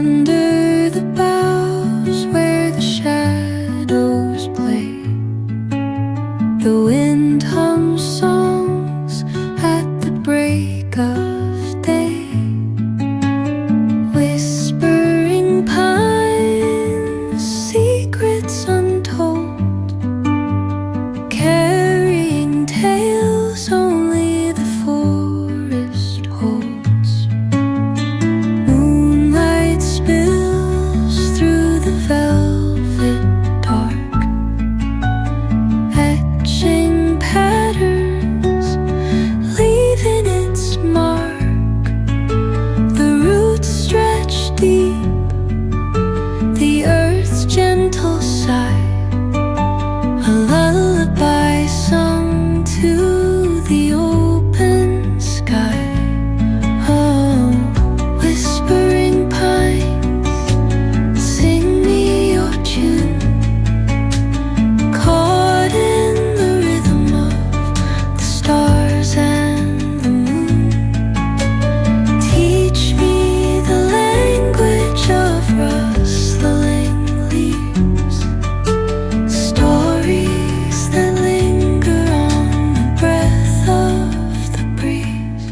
Under the boughs where the shadows play, the wind hums songs at the break of day. Whispering pines, secrets untold, carrying tales only the forest holds. Moonlight spills through the velvet dark, etching patterns, leaving its mark. The roots stretch deep, the earth's gentle sigh, a lullaby sung to the open sky. Oh, whispering pines, sing me your tune, caught in the rhythm of the stars and the moon. Teach me the language of rustling leaves, stories that linger on the breath of the breeze.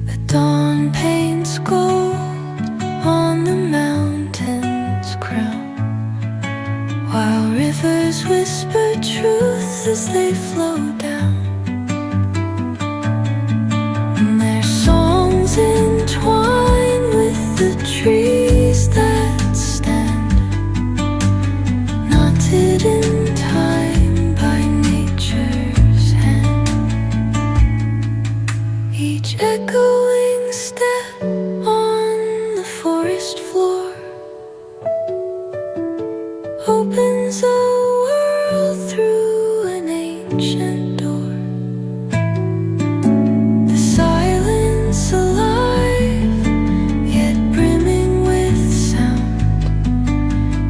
The dawn paints gold on the mountain's crown, while rivers whisper truth as they flow down. And their songs entwine with the trees that stand, knotted in time by nature's hand. Each echoing step on the forest floor opens a world through an ancient door. The silence alive, yet brimming with sound.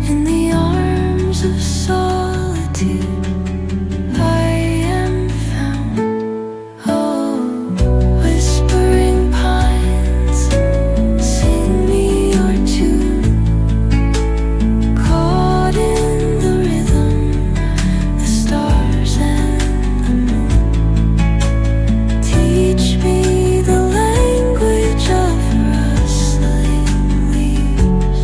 In the arms of solitude, I am found. Oh, whispering pines, sing me your tune, caught in the rhythm, the stars and the moon. Teach me the language of rustling leaves,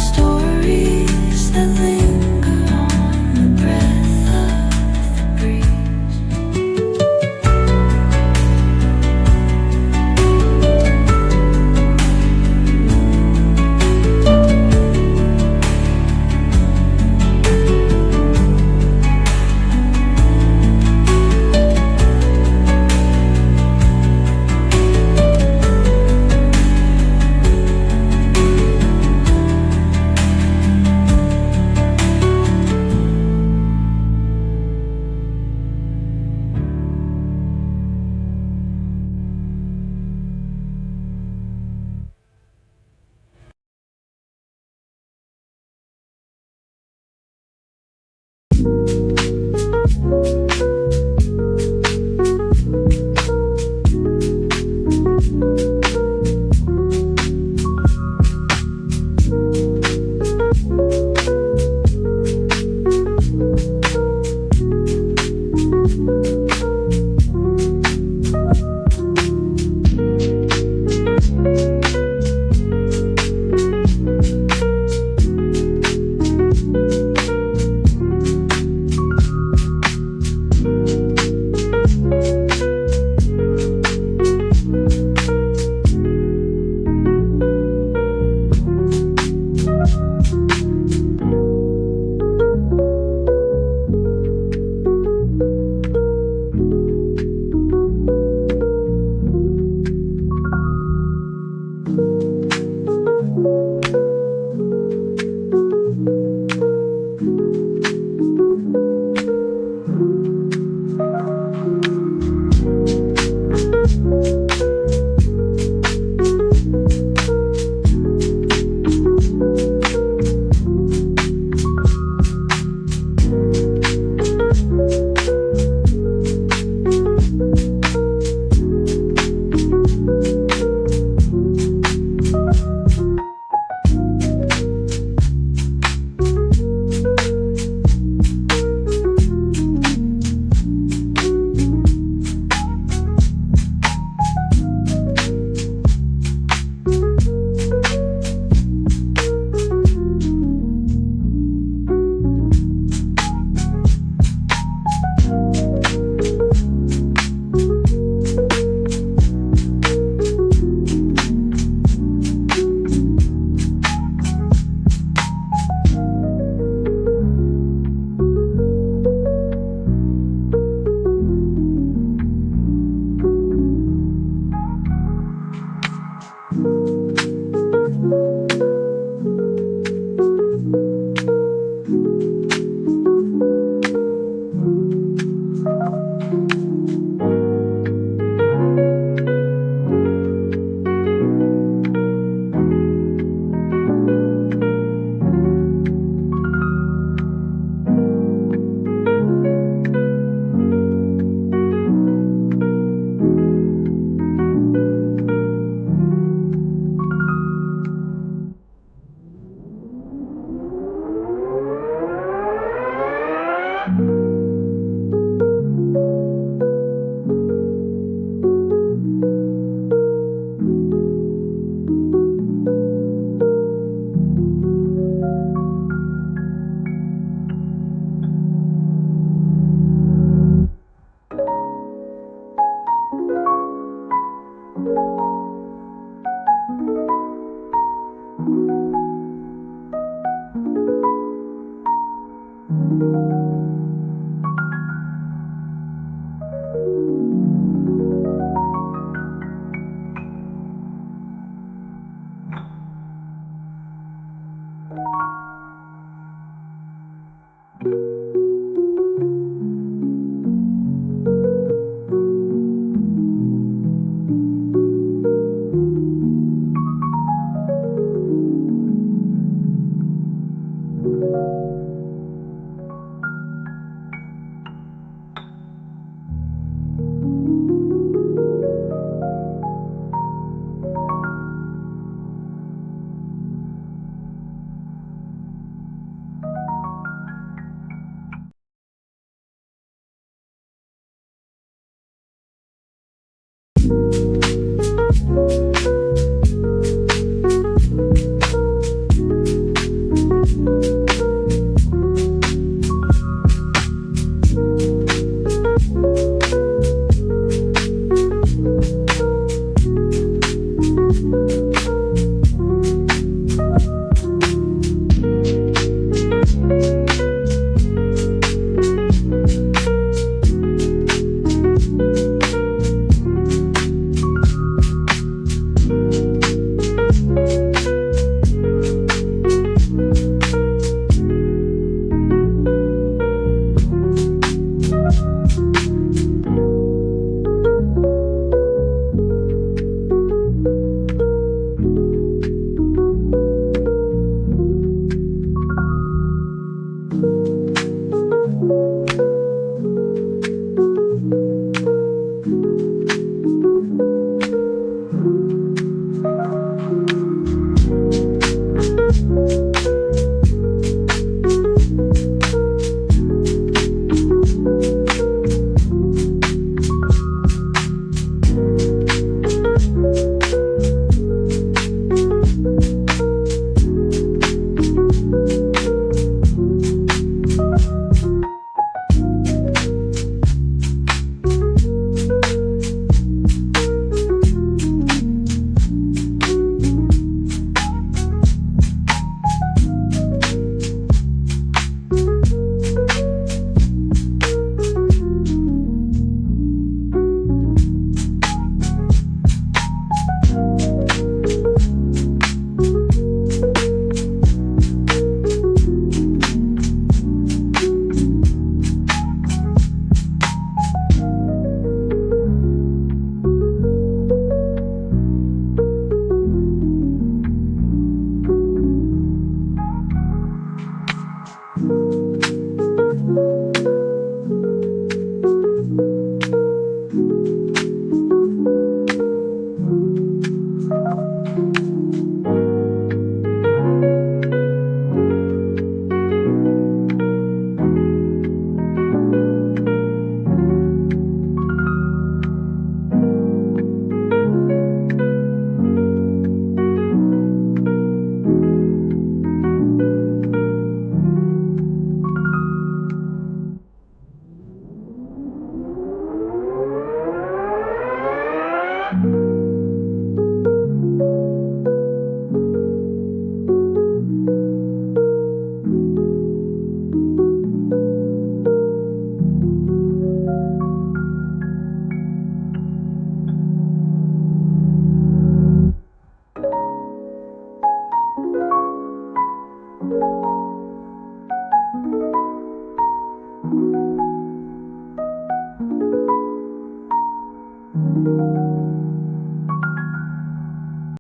stories that linger on the breath of the breeze.